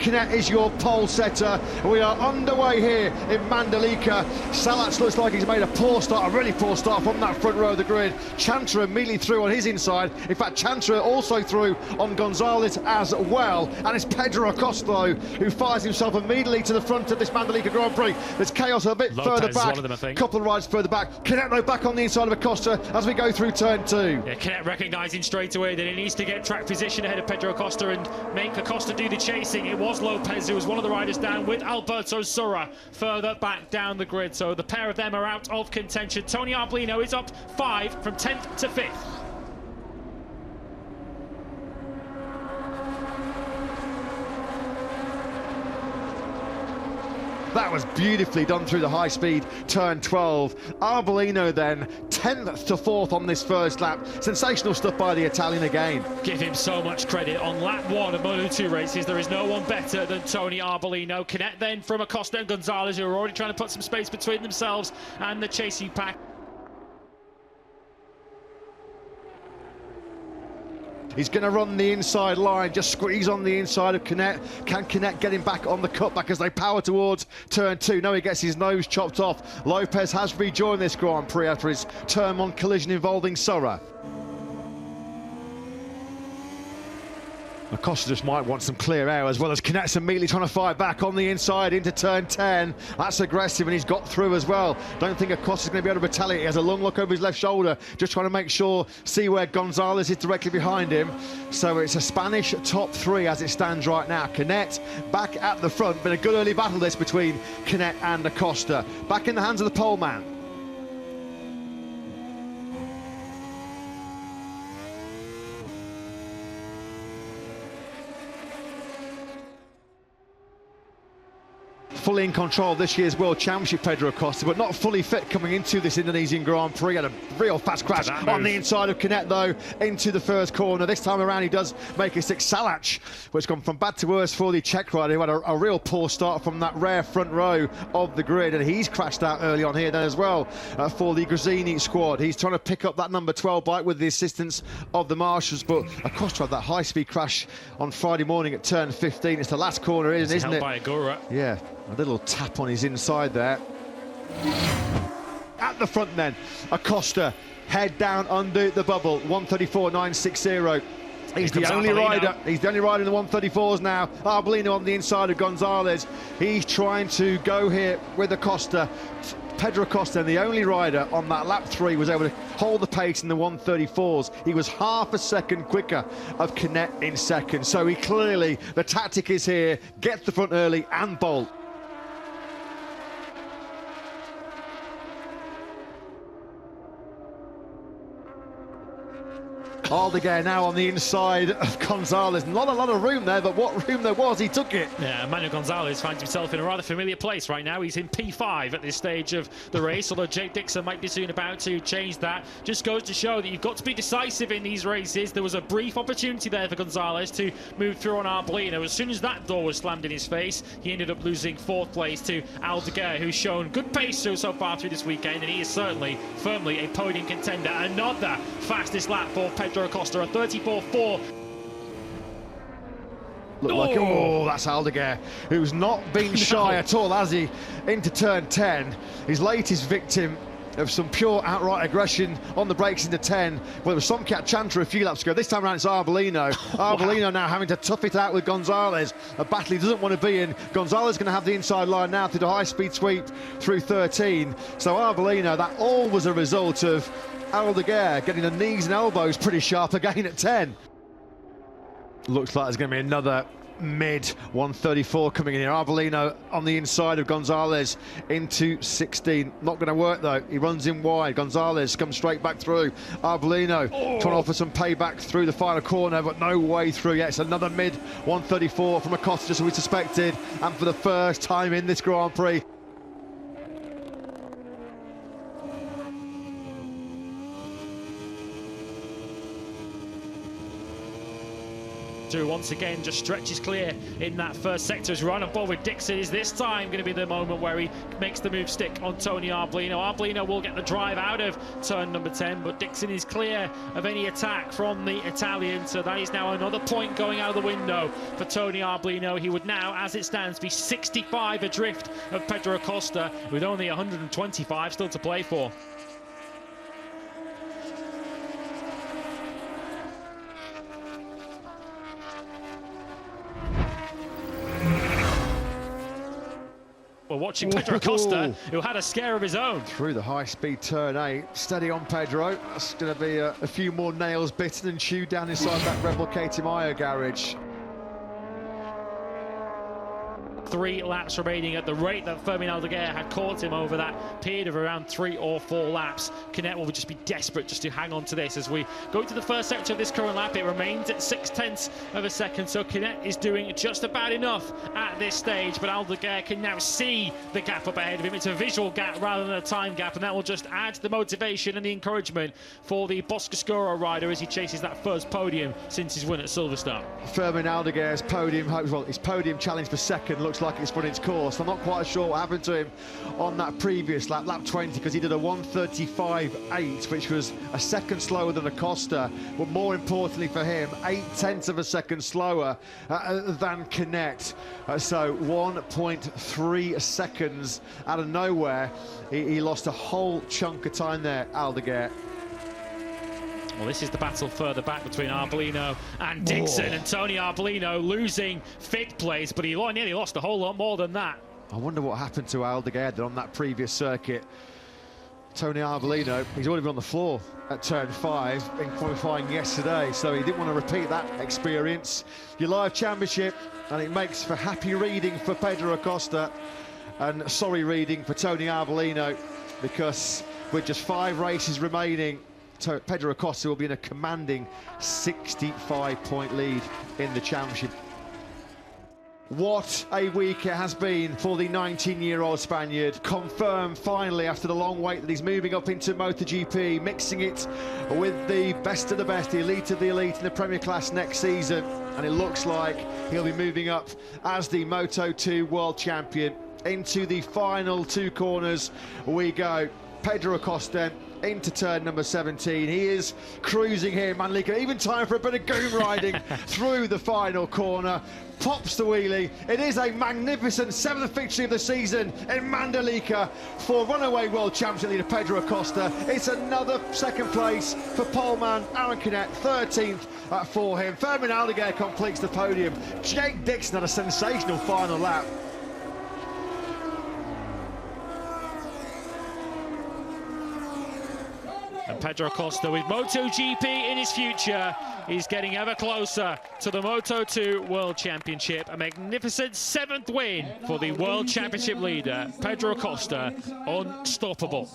Canet is your pole setter. We are underway here in Mandalika. Salas looks like he's made a poor start, a really poor start from that front row of the grid. Chantra immediately through on his inside. In fact, Chantra also through on Gonzalez as well. And it's Pedro Acosta who fires himself immediately to the front of this Mandalika Grand Prix. There's chaos a bit Lopez further back. One of them, I think. Couple of rides further back. Canet though back on the inside of Acosta as we go through turn 2. Yeah, Canet recognising straight away that he needs to get track position ahead of Pedro Acosta and make Acosta do the chasing. It was Lopez who was one of the riders down with Alberto Surra further back down the grid. So the pair of them are out of contention. Tony Arbolino is up 5 from 10th to 5th. That was beautifully done through the high-speed turn 12. Arbolino then 10th to 4th on this first lap. Sensational stuff by the Italian again. Give him so much credit. On lap 1 of Moto2 races, there is no one better than Tony Arbolino. Canet then from Acosta and Gonzalez, who are already trying to put some space between themselves and the chasing pack. He's going to run the inside line, just squeeze on the inside of Canet. Can Canet get him back on the cutback as they power towards turn 2? No, he gets his nose chopped off. Lopez has rejoined this Grand Prix after his turn 1 collision involving Surra. Acosta just might want some clear air, as well as Canet's immediately trying to fight back on the inside into turn 10. That's aggressive, and he's got through as well. Don't think Acosta's going to be able to retaliate. He has a long look over his left shoulder, just trying to make sure, see where Gonzalez is directly behind him. So it's a Spanish top 3 as it stands right now. Canet back at the front. Been a good early battle this between Canet and Acosta. Back in the hands of the pole man. Fully in control of this year's World Championship, Pedro Acosta, but not fully fit coming into this Indonesian Grand Prix. Had a real fast crash on the inside of Canet, though, into the first corner. This time around, he does make a 6. Salac, which gone from bad to worse for the Czech rider, who had a real poor start from that rare front row of the grid, and he's crashed out early on here then as well for the Grazzini squad. He's trying to pick up that number 12 bike with the assistance of the marshals, but Acosta had that high-speed crash on Friday morning at turn 15. It's the last corner, isn't it? By Agura. Yeah. A little tap on his inside there. At the front then, Acosta, head down under the bubble, 134.960. He's the only rider. He's the only rider in the 134s now. Arbolino on the inside of Gonzalez. He's trying to go here with Acosta. Pedro Acosta, and the only rider on that lap 3, was able to hold the pace in the 134s. He was half a second quicker of Canet in second. So he clearly, the tactic is here, get the front early and bolt. Aldeguer now on the inside of Gonzalez. Not a lot of room there, but what room there was, he took it. Yeah, Manuel Gonzalez finds himself in a rather familiar place right now. He's in P5 at this stage of the race, although Jake Dixon might be soon about to change that. Just goes to show that you've got to be decisive in these races. There was a brief opportunity there for Gonzalez to move through on Arbolino. As soon as that door was slammed in his face, he ended up losing 4th place to Aldeguer, who's shown good pace so far through this weekend, and he is certainly firmly a podium contender. Another fastest lap for Pedro Acosta, a 34.4. Look like, oh, that's Aldeguer, who's not been shy at all, has he? Into turn 10, his latest victim of some pure outright aggression on the brakes into 10. Well, it was Somcat Chantra a few laps ago. This time around it's Arbolino. Arbolino now having to tough it out with Gonzalez. A battle he doesn't want to be in. Gonzalez going to have the inside line now through the high-speed sweep through 13. So Arbolino, that all was a result of Aldeguer getting the knees and elbows pretty sharp again at 10. Looks like there's going to be another mid 134 coming in here. Arbolino on the inside of Gonzalez into 16. Not going to work though. He runs in wide. Gonzalez comes straight back through. Arbolino trying to offer some payback through the final corner, but no way through yet. It's another mid 134 from Acosta, just as we suspected, and for the first time in this Grand Prix. Moto2 once again just stretches clear in that first sector. As run on board with Dixon, is this time going to be the moment where he makes the move stick on Tony Arbolino. Arbolino will get the drive out of turn number 10, but Dixon is clear of any attack from the Italian, so that is now another point going out of the window for Tony Arbolino. He would now, as it stands, be 65 adrift of Pedro Acosta, with only 125 still to play for. We're watching Pedro Acosta, who had a scare of his own. Through the high-speed turn 8. Steady on, Pedro. That's going to be a few more nails bitten and chewed down inside that Rebel KTM garage. 3 laps remaining at the rate that Fermin Aldeguer had caught him over that period of around 3 or 4 laps. Canet will just be desperate just to hang on to this as we go to the first sector of this current lap. It remains at 0.6 of a second, so Canet is doing just about enough at this stage, but Aldeguer can now see the gap up ahead of him. It's a visual gap rather than a time gap, and that will just add to the motivation and the encouragement for the Boscoscuro rider as he chases that first podium since his win at Silverstone. Fermin Aldeguer's podium hopes, well, his podium challenge for second looks like it's run its course. I'm not quite sure what happened to him on that previous lap, lap 20, because he did a 1:35.8, which was a second slower than Acosta, but more importantly for him, 0.8 of a second slower than Canet. So 1.3 seconds out of nowhere. He lost a whole chunk of time there, Aldeguer. Well, this is the battle further back between Arbolino and Dixon, and Tony Arbolino losing 5th place, but he nearly lost a whole lot more than that. I wonder what happened to Aldeguer on that previous circuit. Tony Arbolino, he's already been on the floor at turn 5 in qualifying yesterday, so he didn't want to repeat that experience. Your live championship, and it makes for happy reading for Pedro Acosta and sorry reading for Tony Arbolino, because with just 5 races remaining, Pedro Acosta will be in a commanding 65-point lead in the championship. What a week it has been for the 19-year-old Spaniard. Confirmed finally after the long wait that he's moving up into MotoGP, mixing it with the best of the best, the elite of the elite in the Premier Class next season. And it looks like he'll be moving up as the Moto2 World Champion. Into the final 2 corners we go. Pedro Acosta into turn number 17. He is cruising here, Mandalika. Even time for a bit of goon riding through the final corner. Pops the wheelie. It is a magnificent 7th victory of the season in Mandalika for runaway world champion leader Pedro Acosta. It's another 2nd place for poleman Aaron Canet, 13th for him. Fermin Aldeguer completes the podium. Jake Dixon had a sensational final lap. And Pedro Acosta, with MotoGP in his future, is getting ever closer to the Moto2 World Championship. A magnificent 7th win for the World Championship leader, Pedro Acosta, unstoppable.